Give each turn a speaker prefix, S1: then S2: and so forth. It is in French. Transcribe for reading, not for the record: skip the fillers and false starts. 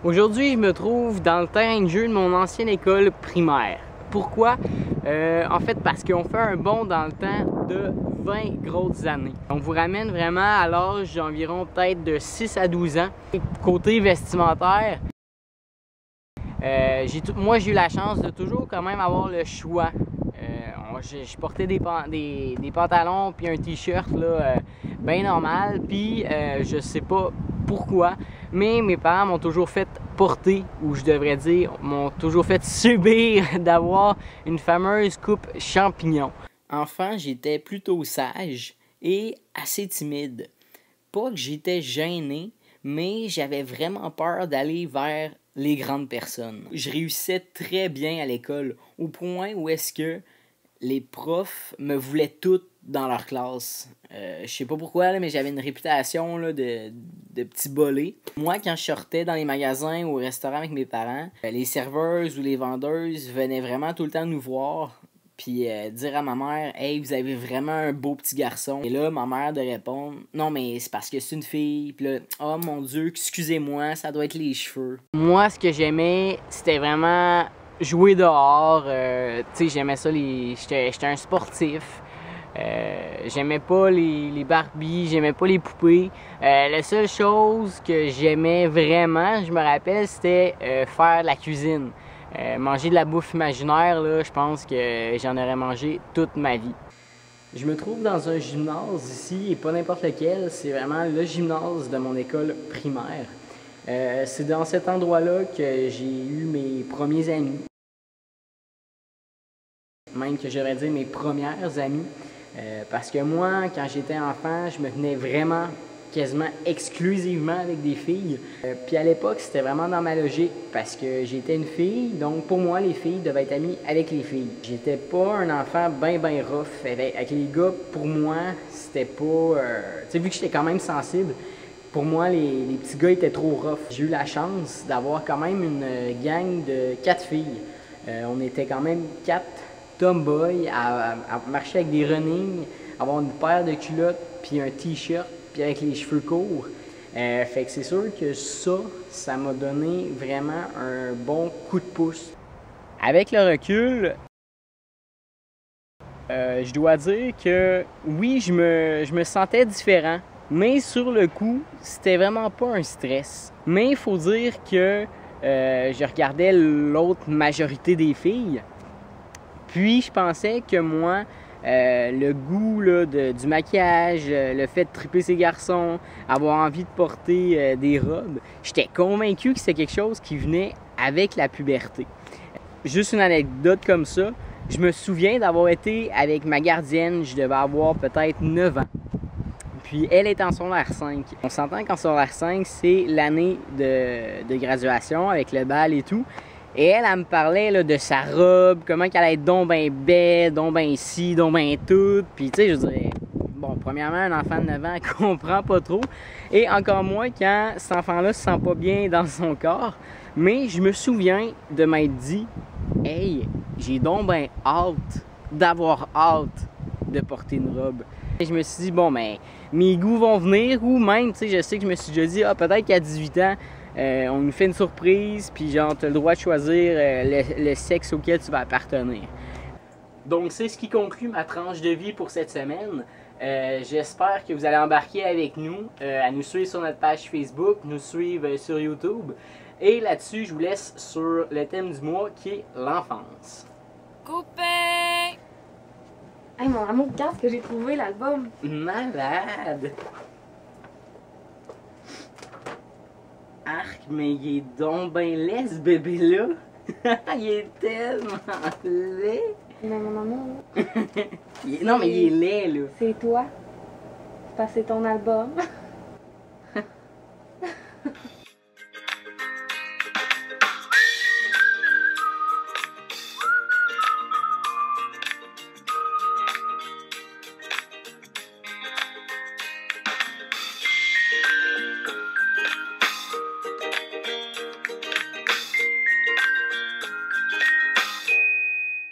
S1: Aujourd'hui, je me trouve dans le terrain de jeu de mon ancienne école primaire. Pourquoi? En fait, parce qu'on fait un bond dans le temps de 20 grosses années. On vous ramène vraiment à l'âge d'environ peut-être de 6 à 12 ans. Côté vestimentaire, moi j'ai eu la chance de toujours quand même avoir le choix. Je portais des pantalons puis un t-shirt bien normal, puis je sais pas pourquoi, mais mes parents m'ont toujours fait porter, ou je devrais dire, m'ont toujours fait subir d'avoir une fameuse coupe champignon. Enfant, j'étais plutôt sage et assez timide. Pas que j'étais gêné, mais j'avais vraiment peur d'aller vers les grandes personnes. Je réussissais très bien à l'école, au point où est-ce que les profs me voulaient toutes dans leur classe. Je sais pas pourquoi, mais j'avais une réputation de petit bolé. Moi, quand je sortais dans les magasins ou au restaurant avec mes parents, les serveuses ou les vendeuses venaient vraiment tout le temps nous voir puis dire à ma mère « Hey, vous avez vraiment un beau petit garçon. » Et là, ma mère de répondre « Non, mais c'est parce que c'est une fille. » Puis là « Oh mon Dieu, excusez-moi, ça doit être les cheveux. » Moi, ce que j'aimais, c'était vraiment jouer dehors. Tu sais, j'aimais ça, j'étais un sportif. J'aimais pas les Barbies, j'aimais pas les poupées. La seule chose que j'aimais vraiment, je me rappelle, c'était faire la cuisine. Manger de la bouffe imaginaire, là, je pense que j'en aurais mangé toute ma vie. Je me trouve dans un gymnase ici, et pas n'importe lequel, c'est vraiment le gymnase de mon école primaire. C'est dans cet endroit-là que j'ai eu mes premiers amis. Même que j'aurais dit mes premières amies. Parce que moi, quand j'étais enfant, je me tenais vraiment quasiment exclusivement avec des filles. Puis à l'époque, c'était vraiment dans ma logique parce que j'étais une fille, donc pour moi, les filles devaient être amies avec les filles. J'étais pas un enfant ben rough. Avec les gars, pour moi, c'était pas... tu sais, vu que j'étais quand même sensible, pour moi, les petits gars étaient trop rough. J'ai eu la chance d'avoir quand même une gang de 4 filles. On était quand même 4 tomboys à marcher avec des running, avoir une paire de culottes, puis un t-shirt, puis avec les cheveux courts. Fait que c'est sûr que ça m'a donné vraiment un bon coup de pouce. Avec le recul, je dois dire que oui, je me sentais différent, mais sur le coup, c'était vraiment pas un stress. Mais il faut dire que je regardais l'autre majorité des filles, puis je pensais que moi, le goût là, du maquillage, le fait de triper ses garçons, avoir envie de porter des robes, j'étais convaincu que c'était quelque chose qui venait avec la puberté. Juste une anecdote comme ça, je me souviens d'avoir été avec ma gardienne, je devais avoir peut-être 9 ans. Puis elle est en secondaire 5. On s'entend qu'en secondaire 5, c'est l'année de graduation avec le bal et tout. Et elle me parlait là, de sa robe, comment qu'elle allait être donc ben belle, donc ben ci, donc ben tout. Puis tu sais, je dirais, bon, premièrement, un enfant de 9 ans, elle comprend pas trop. Et encore moins quand cet enfant-là se sent pas bien dans son corps. Mais je me souviens de m'être dit, hey, j'ai donc ben hâte d'avoir hâte de porter une robe. Et je me suis dit, bon, ben, mes goûts vont venir, ou même, tu sais, je sais que je me suis déjà dit, ah, peut-être qu'à 18 ans, on nous fait une surprise, puis genre, tu as le droit de choisir le sexe auquel tu vas appartenir. Donc, c'est ce qui conclut ma tranche de vie pour cette semaine. J'espère que vous allez embarquer avec nous, à nous suivre sur notre page Facebook, nous suivre sur YouTube. Et là-dessus, je vous laisse sur le thème du mois qui est l'enfance.
S2: Coupé! Hey, mon amour, regarde ce que j'ai trouvé, l'album.
S1: Malade! Arc, mais il est donc ben laid, ce bébé-là! Il est tellement laid!
S2: Mais mon amour,
S1: Non, mais il est laid, là!
S2: c'est toi. C'est parce que c'est ton album.